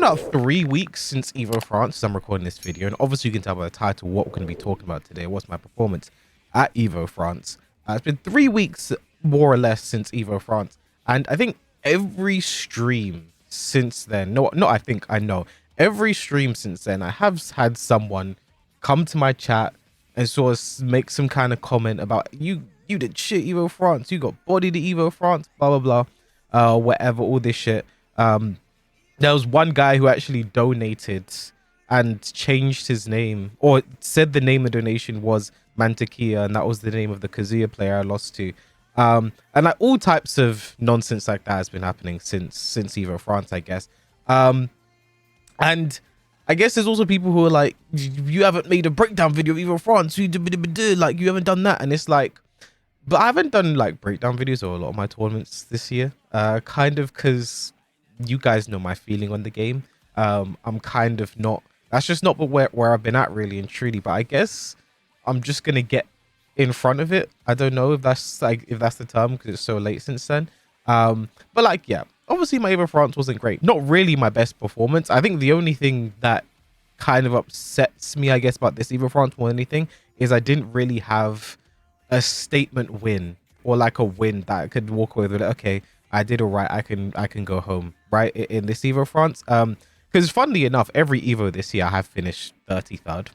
about 3 weeks since EVO France as I'm recording this video, and obviously you can tell by the title what we're going to be talking about today. What's my performance at EVO France? It's been 3 weeks more or less since EVO France, and I think every stream since then, I know every stream since then, I have had someone come to my chat and sort of make some kind of comment about you did shit EVO France, you got bodied at EVO France, blah blah blah, whatever, all this shit. There was one guy who actually donated and changed his name, or said the name of the donation was Mantequilla, and that was the name of the Kazuya player I lost to. And like all types of nonsense like that has been happening since EVO France, I guess. And I guess there's also people who are like, you haven't made a breakdown video of EVO France, like you haven't done that. And it's like, but I haven't done like breakdown videos or a lot of my tournaments this year, kind of because you guys know my feeling on the game. I'm kind of not, that's just not where I've been at really and truly, but I guess I'm just gonna get in front of it. I don't know if that's the term because it's so late since then. But like, yeah, obviously my EVO France wasn't great, not really my best performance. I think the only thing that kind of upsets me, I guess, about this EVO France more than anything is I didn't really have a statement win, or like a win that I could walk away with. Okay, I did all right, I can go home, right, in this EVO France. Because funnily enough, every EVO this year I have finished 33rd.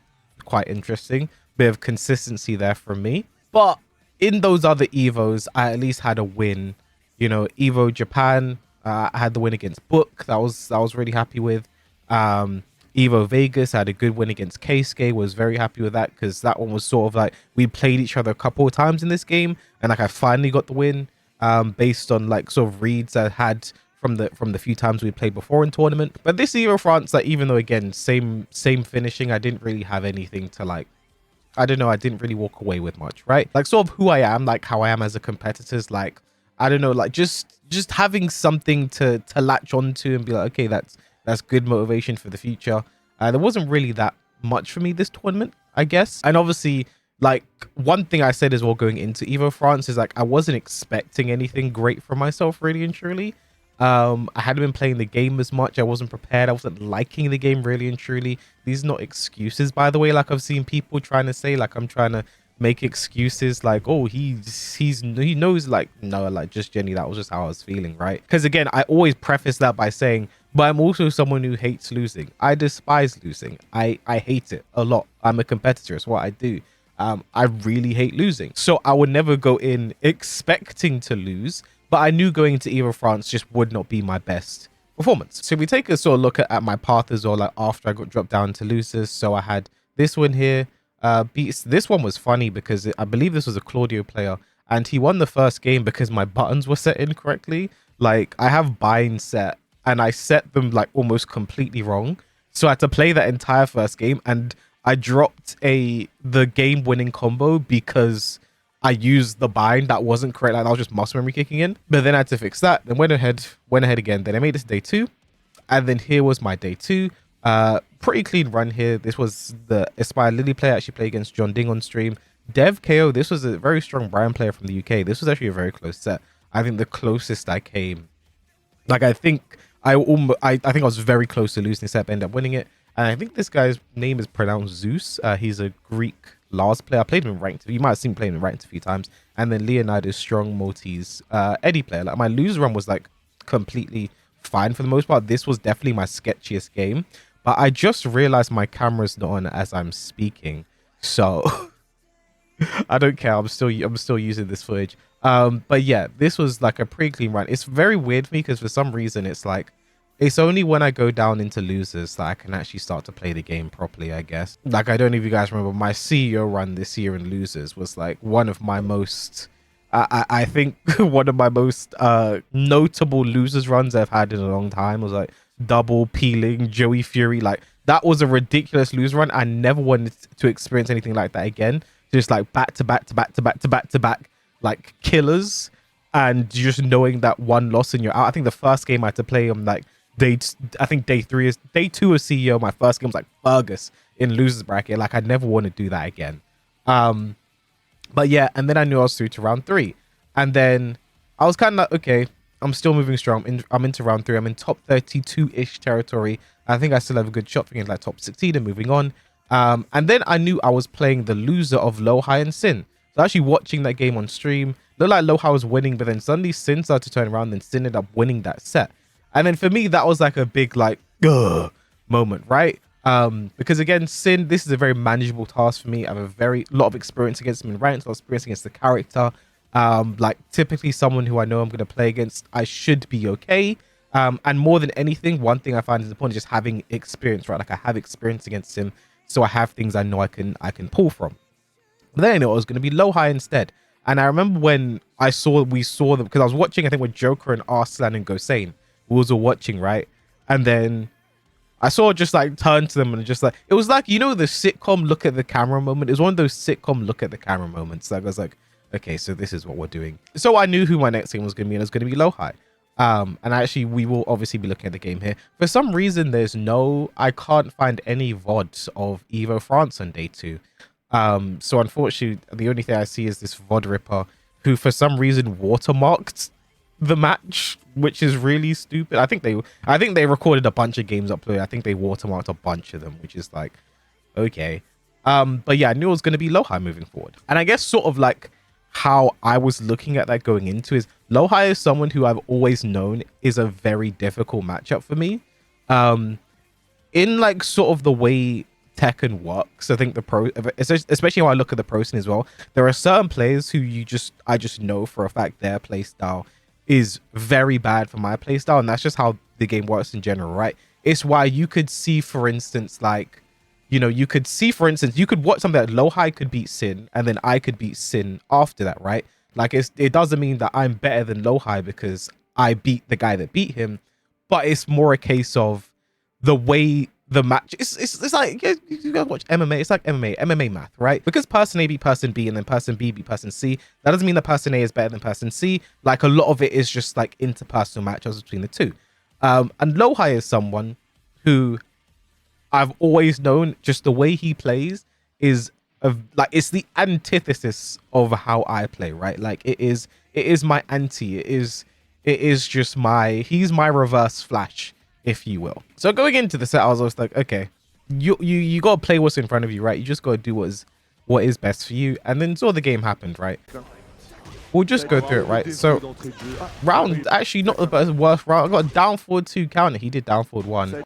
Quite interesting, bit of consistency there from me. But in those other EVOs, I at least had a win. You know, EVO Japan, I had the win against Book. That was really happy with. EVO Vegas, I had a good win against Keisuke, was very happy with that because that one was sort of like we played each other a couple of times in this game, and like I finally got the win based on like sort of reads I had from the few times we played before in tournament. But this EVO France, like, even though again same finishing, I didn't really have anything to like, I don't know, I didn't really walk away with much, right? Like sort of who I am, like how I am as a competitor is like, I don't know, like just having something to latch onto and be like, okay, that's good motivation for the future. There wasn't really that much for me this tournament, I guess. And obviously, like, one thing I said as well going into EVO France is like I wasn't expecting anything great for myself, really and truly. I hadn't been playing the game as much. I wasn't prepared. I wasn't liking the game, really and truly. These are not excuses, by the way, like I've seen people trying to say, like I'm trying to make excuses like, oh, he knows, like, no, like just Jenny, that was just how I was feeling, right? Because again, I always preface that by saying, but I'm also someone who hates losing. I despise losing. I hate it a lot. I'm a competitor. It's what I do. I really hate losing. So I would never go in expecting to lose, but I knew going into EVO France just would not be my best performance. So if we take a sort of look at my path as well, like after I got dropped down to losers. So I had this one here. This one was funny because I believe this was a Claudio player, and he won the first game because my buttons were set incorrectly. Like I have bind set and I set them like almost completely wrong. So I had to play that entire first game, and I dropped the game winning combo because I used the bind that wasn't correct. Like that was just muscle memory kicking in. But then I had to fix that. Then went ahead again. Then I made this day 2, and then here was my day 2. Pretty clean run here. This was the Aspire Lily player. I actually played against John Ding on stream. Dev KO. This was a very strong Brian player from the UK. This was actually a very close set. I think the closest I came, like I think I was very close to losing the set, but ended up winning it. And I think this guy's name is pronounced Zeus. He's a Greek Lars player. I played him in ranked. You might have seen me playing him in ranked a few times. And then Leonidas Strong Maltese Eddie player. Like my loser run was like completely fine for the most part. This was definitely my sketchiest game. But I just realized my camera's not on as I'm speaking, so I don't care. I'm still using this footage. But yeah, this was like a pretty clean run. It's very weird for me because for some reason it's like it's only when I go down into losers that I can actually start to play the game properly, I guess. Like I don't know if you guys remember my CEO run this year in losers was like one of my most I think one of my most notable losers runs I've had in a long time. Was like double peeling Joey Fury. Like that was a ridiculous loser run. I never wanted to experience anything like that again. Just like back to back like killers, and just knowing that one loss and you're out. I think the first game I had to play on like day 2 as CEO. My first game was like Fergus in losers bracket. Like I never want to do that again. But yeah, and then I knew I was through to round 3, and then I was kind of like, okay, I'm still moving strong. I'm into round 3. I'm in top 32-ish territory. I think I still have a good shot for getting like top 16 and moving on. And then I knew I was playing the loser of LowHigh and Sin. So actually watching that game on stream, looked like LowHigh was winning, but then suddenly Sin started to turn around and Sin ended up winning that set. And then for me, that was like a big like moment, right? Because again, Sin, this is a very manageable task for me. I have a very lot of experience against him in ranks, a lot of experience against the character. Like typically someone who I know I'm going to play against, I should be okay. And more than anything, one thing I find is important is just having experience, right? Like I have experience against him, so I have things I know I can pull from. But then it was going to be LowHigh instead. And I remember when we saw them, because I was watching, I think with Joker and Arslan and Gosane, we was all watching, right? And then I saw just like turn to them and just like, it was like, you know, the sitcom look at the camera moment. It was one of those sitcom look at the camera moments. Like I was like, okay, so this is what we're doing. So I knew who my next game was going to be, and it was going to be LowHigh. And actually, we will obviously be looking at the game here. For some reason, I can't find any VODs of EVO France on day 2. So unfortunately, the only thing I see is this VOD ripper who for some reason watermarked the match, which is really stupid. I think they recorded a bunch of games uploaded. I think they watermarked a bunch of them, which is like, okay. But yeah, I knew it was going to be LowHigh moving forward. And I guess sort of like how I was looking at that going into is LowHigh is someone who I've always known is a very difficult matchup for me. In like sort of the way Tekken works, I think especially when I look at the pro scene as well, there are certain players who I just know for a fact their playstyle is very bad for my playstyle, and that's just how the game works in general, right? It's why you could see, for instance, like, you know, you could watch something that LowHigh could beat Sin, and then I could beat Sin after that, right? Like, it doesn't mean that I'm better than LowHigh because I beat the guy that beat him, but it's more a case of the way the match. It's like you gotta watch MMA. It's like MMA math, right? Because person A beat person B and then person B beat person C, that doesn't mean that person A is better than person C. Like, a lot of it is just like interpersonal matchups between the two. And LowHigh is someone who I've always known, just the way he plays is like, it's the antithesis of how I play, right? Like it is my anti. It is just he's my reverse Flash, if you will. So going into the set, I was always like, okay, you gotta play what's in front of you, right? You just gotta do what is best for you. And then the game happened, right? We'll just go through it, right? So round, actually not the worst round. I got down forward 2 counter. He did down forward 1.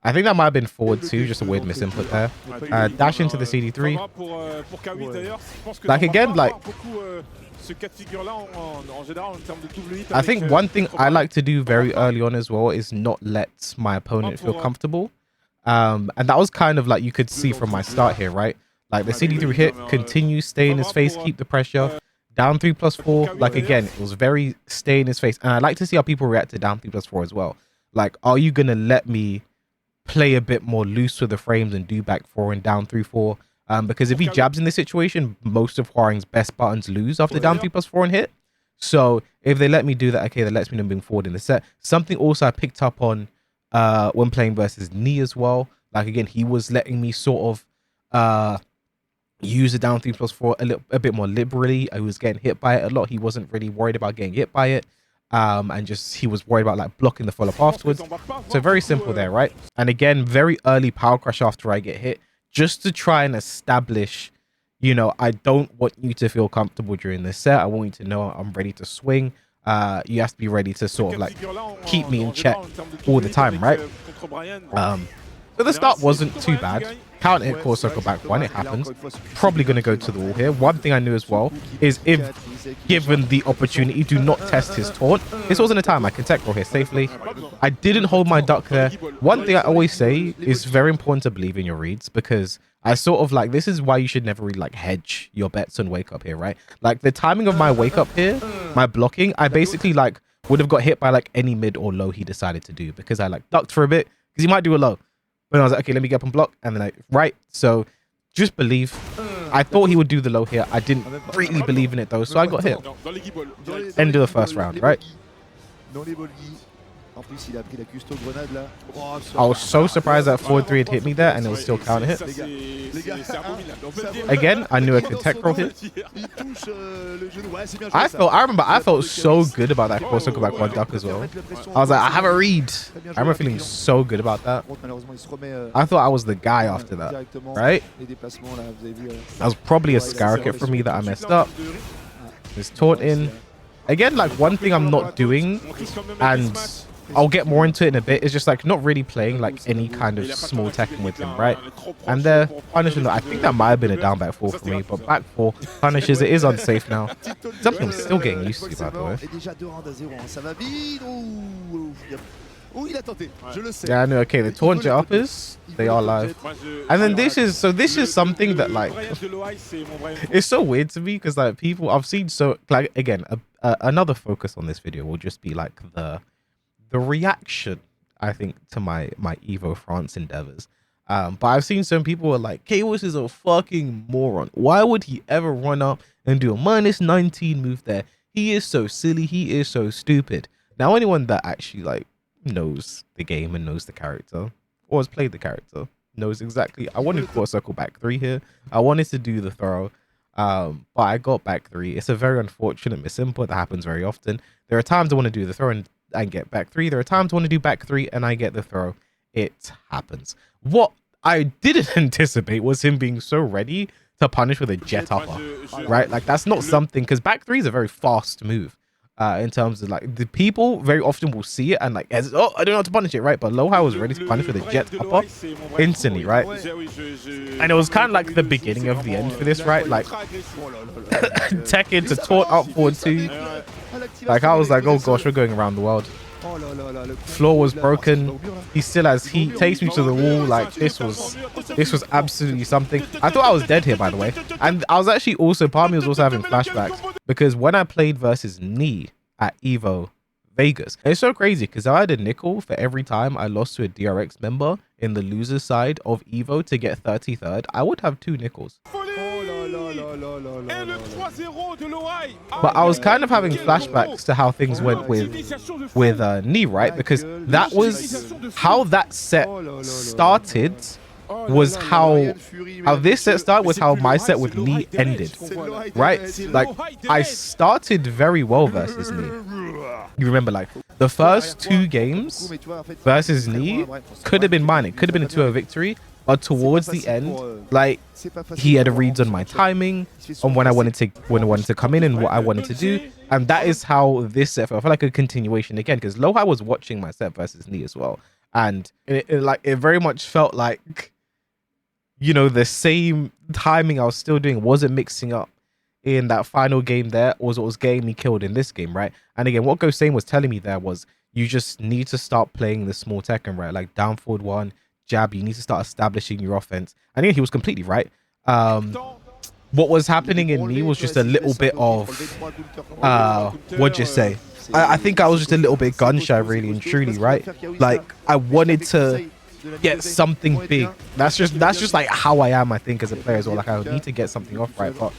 I think that might have been forward 2, just a weird misinput there. Dash into the CD3. Like, again, like, I think one thing I like to do very early on as well is not let my opponent feel comfortable. And that was kind of like, you could see from my start here, right? Like, the CD3 hit, continue, stay in his face, keep the pressure. Down 3+4, like, again, it was very stay in his face. And I like to see how people react to down 3+4 as well. Like, are you going to let me play a bit more loose with the frames and do back 4 and down 3-4? Because if he jabs in this situation, most of Hwoarang's best buttons lose after down 3+4 and hit. So if they let me do that, okay, that lets me know moving forward in the set. Something also I picked up on when playing versus Knee as well. Like, again, he was letting me sort of use the down 3+4 a bit more liberally. I was getting hit by it a lot. He wasn't really worried about getting hit by it. And just he was worried about like blocking the follow-up afterwards. So very simple there, right? And again, very early power crush after I get hit, just to try and establish, you know, I don't want you to feel comfortable during this set. I want you to know I'm ready to swing. You have to be ready to sort of like keep me in check all the time, right? So the start wasn't too bad. Counter hit core circle back 1, it happens. Probably going to go to the wall here. One thing I knew as well is, if given the opportunity, do not test his taunt. This wasn't a time I can tech roll here safely. I didn't hold my duck there. One thing I always say is very important to believe in your reads, because I sort of like, this is why you should never really like hedge your bets and wake up here, right? Like, the timing of my wake up here, my blocking, I basically like would have got hit by like any mid or low he decided to do, because I like ducked for a bit because he might do a low. But I was like, okay, let me get up and block. And then right. So just believe. I thought he would do the low here. I didn't really believe in it though. So I got hit. End of the first round, right? I was so surprised that forward 3 had hit me there and it was still counter hit. Again, I knew I could tech roll hit. I remember I felt so good about that cross circle back 1 duck as well. I was like, I have a read. I remember feeling so good about that. I thought I was the guy after that, right? That was probably a skyrocket for me that I messed up. This taunt in. Again, like one thing I'm not doing, and I'll get more into it in a bit, is just like not really playing like any kind of small Tekken with him, right? And they're punishing. I think that might have been a down back 4 for me, but back 4 punishes. It is unsafe now. Something I'm still getting used to, by the way. Yeah, I know. Okay, the taunt jet uppers, they are live. And then this is something that like it's so weird to me because like people I've seen, so like again another focus on this video will just be like the reaction, I think, to my EVO France endeavors. But I've seen some people are like, Chaos is a fucking moron. Why would he ever run up and do a -19 move there? He is so silly. He is so stupid. Now anyone that actually like knows the game and knows the character or has played the character knows exactly. I wanted quarter circle back 3 here. I wanted to do the throw, but I got back 3. It's a very unfortunate misinput that happens very often. There are times I want to do the throw and get back 3. There are times I want to do back 3 and I get the throw. It happens. What I didn't anticipate was him being so ready to punish with a jet upper, right? Like that's not something, because back 3 is a very fast move. In terms of like the people very often will see it and like, oh, I don't know how to punish it, right? But LowHigh was ready to punish with a jet upper instantly, right? And it was kind of like the beginning of the end for this, right? Like Tekken to taunt up forward 2. Like I was like, oh gosh, we're going around the world. Floor was broken. He still has heat. Takes me to the wall. Like this was absolutely something. I thought I was dead here, by the way. And I was actually also, part of me was also having flashbacks because when I played versus Knee at EVO Vegas, it's so crazy because I had a nickel for every time I lost to a DRX member in the loser side of EVO to get 33rd. I would have 2 nickels. But I was kind of having flashbacks to how things went with Knee, right? Because that was how that set started. Was how this set started was how my set with Knee ended, right? Like I started very well versus Knee. You remember, like the first 2 games versus Knee could have been mine. It could have been a 2-0 victory. But towards the end, like he had reads on my timing, on when I wanted to come in and what I wanted to do, and that is how this set felt. I felt like a continuation again because LowHigh was watching my set versus Knee as well, and it very much felt like, you know, the same timing I was still doing wasn't mixing up in that final game there, was what was getting me killed in this game, right? And again, what Gosane was telling me there was you just need to start playing the small Tekken, right? Like down forward 1. Jab, you need to start establishing your offense. I think he was completely right. What was happening in me was just a little bit of what'd you say? I think I was just a little bit gun shy, really and truly, right? Like I wanted to get something big. That's just like how I am, I think, as a player as well. Like I need to get something off, right? But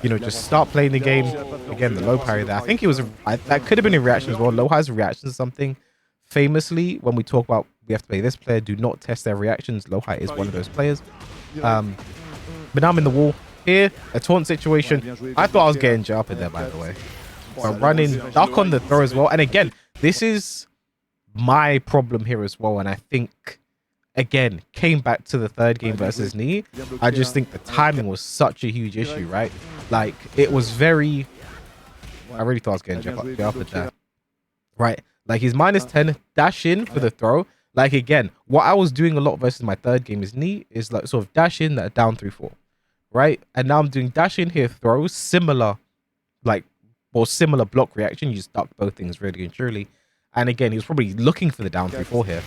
you know, just start playing the game. Again, the low parry there. I think it was that could have been a reaction as well. LowHigh's reaction to something. Famously, when we talk about we have to play this player, do not test their reactions. LowHigh is one of those players. But now I'm in the wall here, a taunt situation. I thought I was getting jet up in there, by the way. But running duck on the throw as well. And again, this is my problem here as well. And I think, again, came back to the 3rd game versus Knee. I just think the timing was such a huge issue, right? Like it was very. I really thought I was getting jet up at that, right? Like he's -10 dash in for the throw. Like again, what I was doing a lot versus my 3rd game is Knee is like sort of dash in that down 3-4, right? And now I'm doing dash in here throws, similar, like or similar block reaction. You just duck both things really and truly. And again, he was probably looking for the down 3-4 here.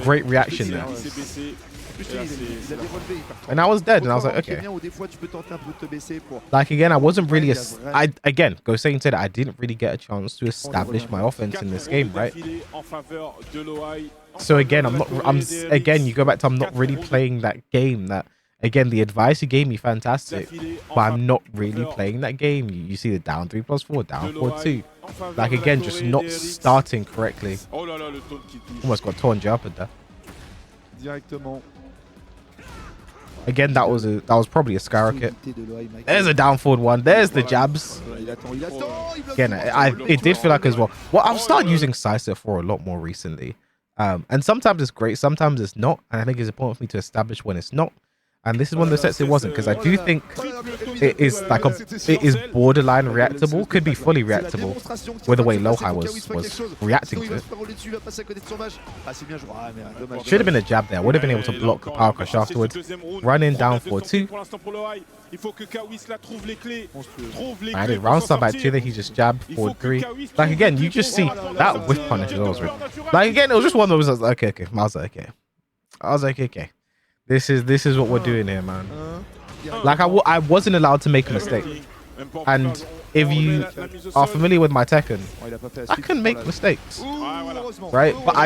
Great reaction there. And I was dead, and I was like, okay. Like again, I wasn't really again, Gosane said I didn't really get a chance to establish my offense in this game, right? So again, again, you go back to I'm not really playing that game. That again, the advice he gave me, fantastic, but I'm not really playing that game. You see the down 3+4, down 4-2. Like again, just not starting correctly. Almost got torn up at that. Directement. Again, that was probably a skyrocket. There's a down forward one. There's the jabs. Again, it did feel like as well. Well, I've started using Scyther for a lot more recently. And sometimes it's great, sometimes it's not. And I think it's important for me to establish when it's not. And this is one of the sets it wasn't, because I do think it is like it is borderline reactable, could be fully reactable with the way LowHigh was reacting to it. Should have been a jab there. Would have been able to block the power crush afterwards. Run in down for 2. I did round sub at 2 that he just jabbed for 3. Like again, you just see that whiff punish as well. Like again, it was just one that was like, okay. I was like, okay. This is what we're doing here, man. Like I wasn't allowed to make a mistake. And if you are familiar with my Tekken, I can make mistakes, right? But I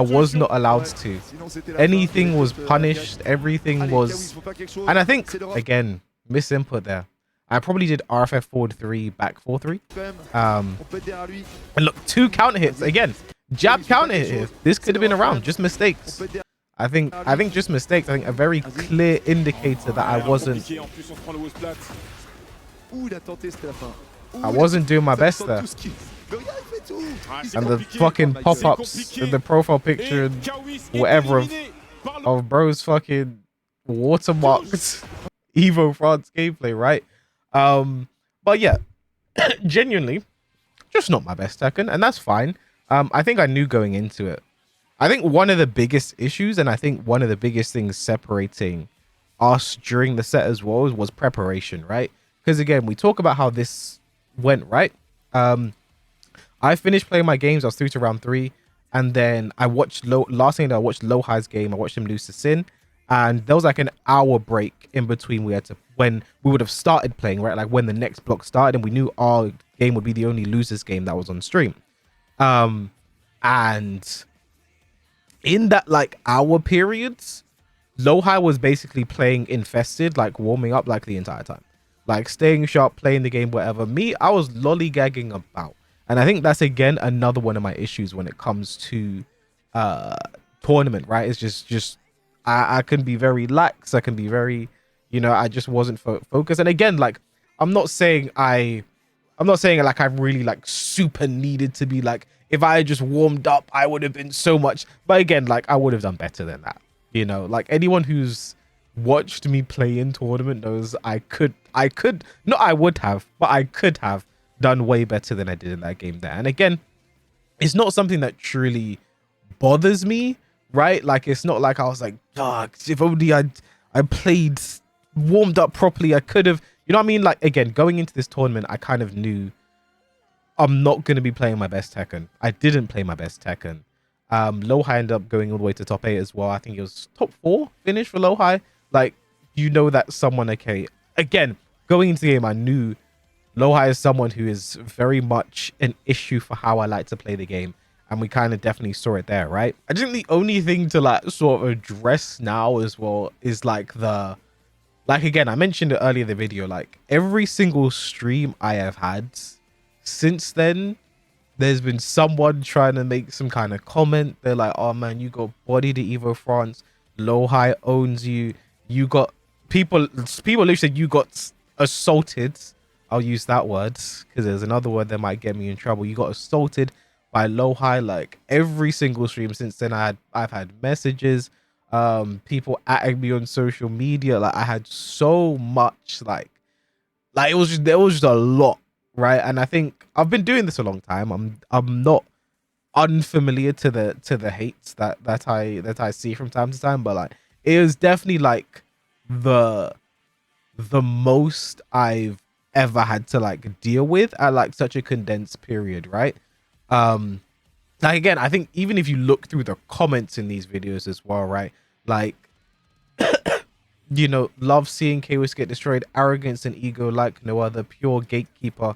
was not allowed to. Anything was punished. Everything was, and I think again, misinput there. I probably did RFF forward 3, back 4-3. And look, 2 counter hits again. Jab counter hit. This could have been around, just mistakes. I think just mistakes. I think a very clear indicator that I wasn't doing my best there. And the fucking pop-ups in the profile picture and whatever of bro's fucking watermarked EVO France gameplay, right? But yeah, genuinely, just not my best Tekken, and that's fine. I think I knew going into it. I think one of the biggest issues, and I think one of the biggest things separating us during the set as well, was preparation, right? Because again, we talk about how this went, right? I finished playing my games. I was through to round 3, and then I watched last thing that I watched LowHigh's game. I watched him lose to Sin, and there was like an hour break in between when we would have started playing, right? Like when the next block started, and we knew our game would be the only losers game that was on stream. And in that like hour periods, LowHigh was basically playing infested, like warming up like the entire time, like staying sharp, playing the game, whatever. Me, I was lollygagging about. And I think that's again another one of my issues when it comes to tournament, right? It's just I can be very lax. I can be very, I just wasn't focused. And again, like I'm not saying like I really like super needed to be like, if I had just warmed up, I would have been so much. But again, like I would have done better than that. Like anyone who's watched me play in tournament knows I would have done way better than I did in that game there. And again, it's not something that truly bothers me, right? Like it's not like I was like, dog, if only I played, warmed up properly, I could have, you know what I mean? Like again, going into this tournament, I kind of knew I'm not going to be playing my best Tekken. I didn't play my best Tekken. LowHigh ended up going all the way to top 8 as well. I think it was top 4 finish for LowHigh. Like, that someone, okay. Again, going into the game, I knew LowHigh is someone who is very much an issue for how I like to play the game. And we kind of definitely saw it there, right? I think the only thing to like sort of address now as well is like again, I mentioned it earlier in the video, like every single stream I have had since then, there's been someone trying to make some kind of comment. They're like, oh man, you got bodied at EVO France, LowHigh owns you, you got people literally said you got assaulted. I'll use that word because there's another word that might get me in trouble. You got assaulted by LowHigh. Like every single stream since then, I've had messages, people atting me on social media. Like I had so much like there was just a lot. Right, and I think I've been doing this a long time. I'm not unfamiliar to the hates that I see from time to time, but like it was definitely like the most I've ever had to like deal with at like such a condensed period, right? Like again, I think even if you look through the comments in these videos as well, right? Like love seeing K-Wiz get destroyed, arrogance and ego like no other, pure gatekeeper,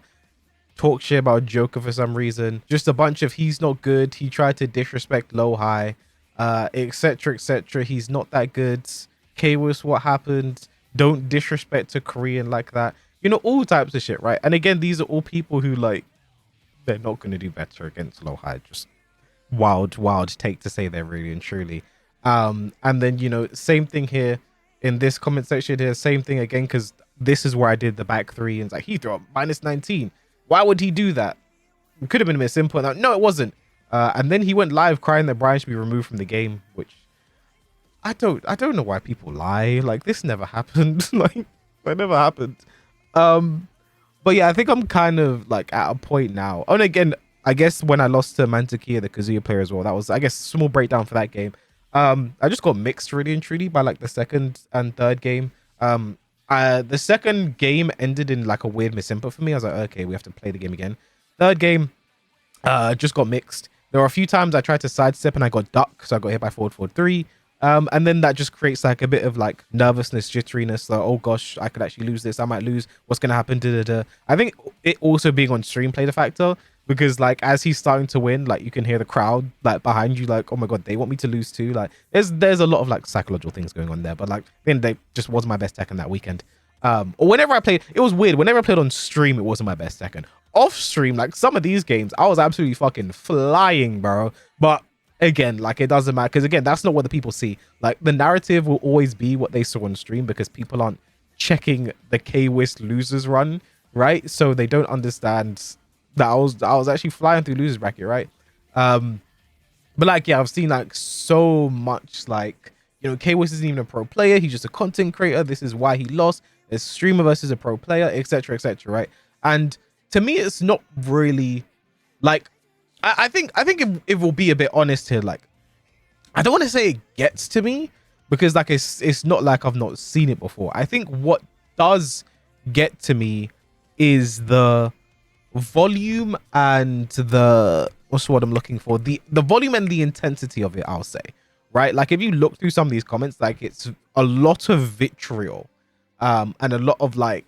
talk shit about Joker for some reason, just a bunch of he's not good, he tried to disrespect LowHigh, etc, he's not that good, K-Wiz, what happened, don't disrespect a Korean like that, all types of shit, right? And again, these are all people who like they're not going to do better against LowHigh. Just wild take to say there, really and truly. And then, you know, same thing here in this comment section here, same thing again, because this is where I did the back three, and it's like, he threw up -19. Why would he do that? It could have been a bit simple. No, it wasn't. And then he went live crying that Brian should be removed from the game, which I don't know why people lie. Like, this never happened. Like, that never happened. But yeah, I think I'm kind of like at a point now. Oh, and again, I guess when I lost to Mantakia, the Kazuya player as well, that was, I guess, small breakdown for that game. I just got mixed really and truly by like the second and third game. The second game ended in like a weird misinput for me. I was like, okay, we have to play the game again. Third game, just got mixed. There were a few times I tried to sidestep and I got ducked, so I got hit by forward 3. And then that just creates like a bit of like nervousness, jitteriness. Like, oh gosh, I could actually lose this. I might lose. What's gonna happen? I think it also being on stream played a factor, because like as he's starting to win, like you can hear the crowd like behind you, like, oh my god, they want me to lose too. Like there's a lot of like psychological things going on there. But like then they just wasn't my best Tekken that weekend. Or whenever I played, it was weird. Whenever I played on stream, it wasn't my best Tekken. Off stream, like some of these games, I was absolutely fucking flying, bro. But again, like it doesn't matter, because again, that's not what the people see. Like the narrative will always be what they saw on stream, because people aren't checking the K-Wist losers run, right? So they don't understand that I was actually flying through losers bracket, right? But like, yeah, I've seen like so much, like, you know, K-Wist isn't even a pro player, he's just a content creator, this is why he lost, a streamer versus a pro player, etc, etc, right? And to me, it's not really like, I think it will be a bit honest here. Like, I don't want to say it gets to me, because like it's not like I've not seen it before. I think what does get to me is the volume and the, what's what I'm looking for, the volume and the intensity of it, I'll say, right? Like if you look through some of these comments, like it's a lot of vitriol, and a lot of like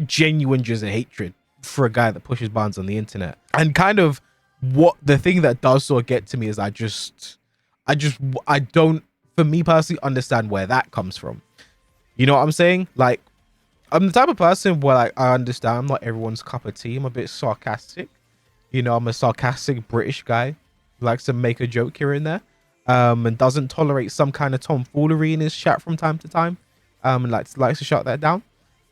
genuine just hatred for a guy that pushes buttons on the internet. And kind of what the thing that does sort of get to me is I don't, for me personally, understand where that comes from. You know what I'm saying? Like, I'm the type of person where like I understand I'm not everyone's cup of tea. I'm a bit sarcastic. You know, I'm a sarcastic British guy who likes to make a joke here and there, and doesn't tolerate some kind of tomfoolery in his chat from time to time, and likes to shut that down.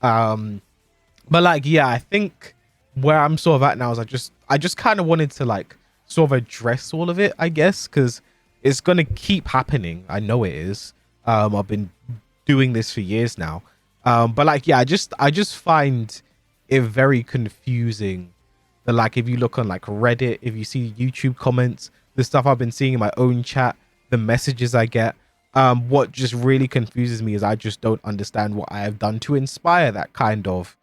But like, yeah, I think where I'm sort of at now is I just kind of wanted to like sort of address all of it, I guess, because it's gonna keep happening. I know it is. I've been doing this for years now. But like, yeah, I just find it very confusing that, like, if you look on like Reddit, if you see YouTube comments, the stuff I've been seeing in my own chat, the messages I get, what just really confuses me is I just don't understand what I have done to inspire that kind of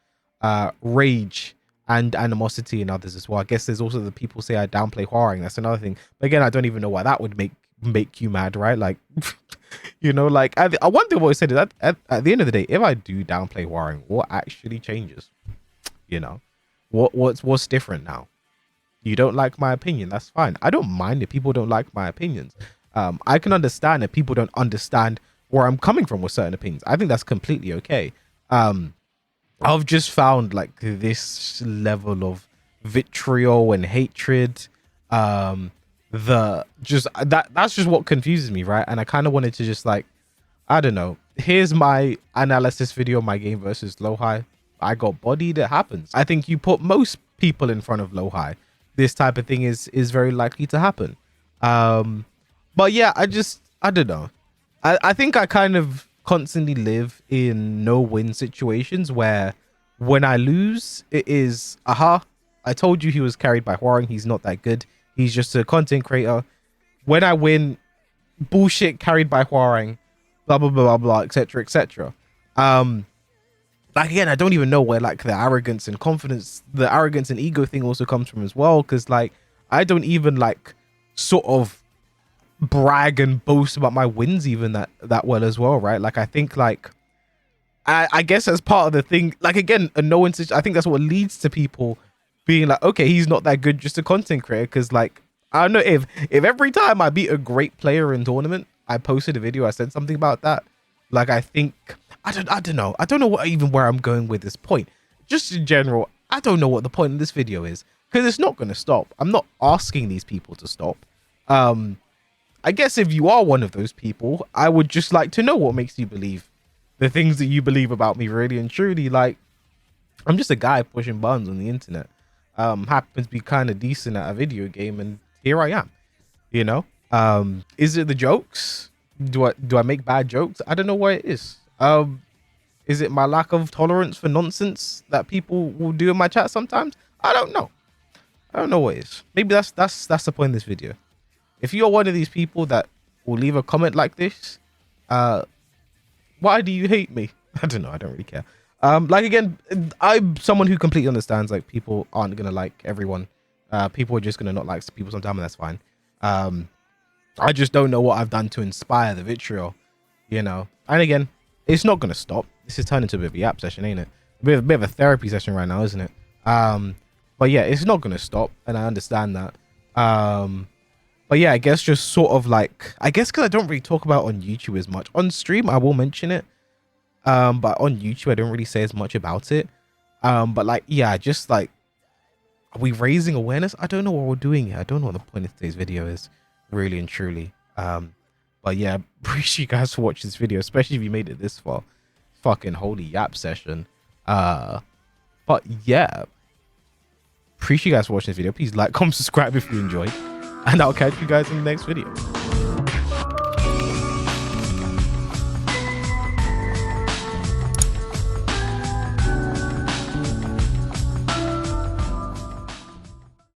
rage and animosity in others as well. I guess there's also the people say I downplay Hwaring. That's another thing. But again, I don't even know why that would make you mad, right? Like, you know, like I wonder what I said is that at the end of the day, if I do downplay Hwaring, what actually changes? You know, what's different now? You don't like my opinion, that's fine. I don't mind if people don't like my opinions. I can understand if people don't understand where I'm coming from with certain opinions. I think that's completely okay. I've just found like this level of vitriol and hatred, that's just what confuses me, right? And I kind of wanted to just like, I don't know, here's my analysis video of my game versus LowHigh. I got bodied. It happens. I think you put most people in front of LowHigh, this type of thing is very likely to happen. But yeah, I don't know. I think I kind of constantly live in no-win situations where when I lose, it is, aha, I told you he was carried by Hwaring. He's not that good. He's just a content creator. When I win, bullshit, carried by Hwaring, blah, blah, blah, blah, blah, etc., etc. Like, again, I don't even know where like the arrogance and confidence, the arrogance and ego thing also comes from as well. Because like, I don't even like sort of brag and boast about my wins even that well as well, right? Like, I think like I guess as part of the thing, like, again, a no one, I think that's what leads to people being like, okay, he's not that good, just a content creator. Because like, I don't know, if every time I beat a great player in tournament, I posted a video, I said something about that, like, I think I don't know what, even where I'm going with this point. Just in general, I don't know what the point of this video is, because it's not going to stop. I'm not asking these people to stop. I guess if you are one of those people, I would just like to know what makes you believe the things that you believe about me, really and truly. Like, I'm just a guy pushing buttons on the internet. Happens to be kind of decent at a video game, and here I am. You know, is it the jokes? Do I make bad jokes? I don't know what it is. Is it my lack of tolerance for nonsense that people will do in my chat sometimes? I don't know. I don't know what it is. Maybe that's the point of this video. If you're one of these people that will leave a comment like this, why do you hate me? I don't know. I don't really care. Like, again, I'm someone who completely understands, like, people aren't gonna like everyone. People are just gonna not like people sometimes, and that's fine. I just don't know what I've done to inspire the vitriol, you know. And again, it's not gonna stop. This is turning into a bit of a yap session, ain't it? A bit of a therapy session right now, isn't it? But yeah, it's not gonna stop, and I understand that. But yeah, I guess just sort of like, I guess because I don't really talk about it on YouTube as much. On stream, I will mention it. But on YouTube, I don't really say as much about it. But like, yeah, just like, are we raising awareness? I don't know what we're doing here. I don't know what the point of today's video is, really and truly. But yeah, appreciate you guys for watching this video, especially if you made it this far. Fucking holy yap session. But yeah, appreciate you guys for watching this video. Please like, comment, subscribe if you enjoyed, and I'll catch you guys in the next video.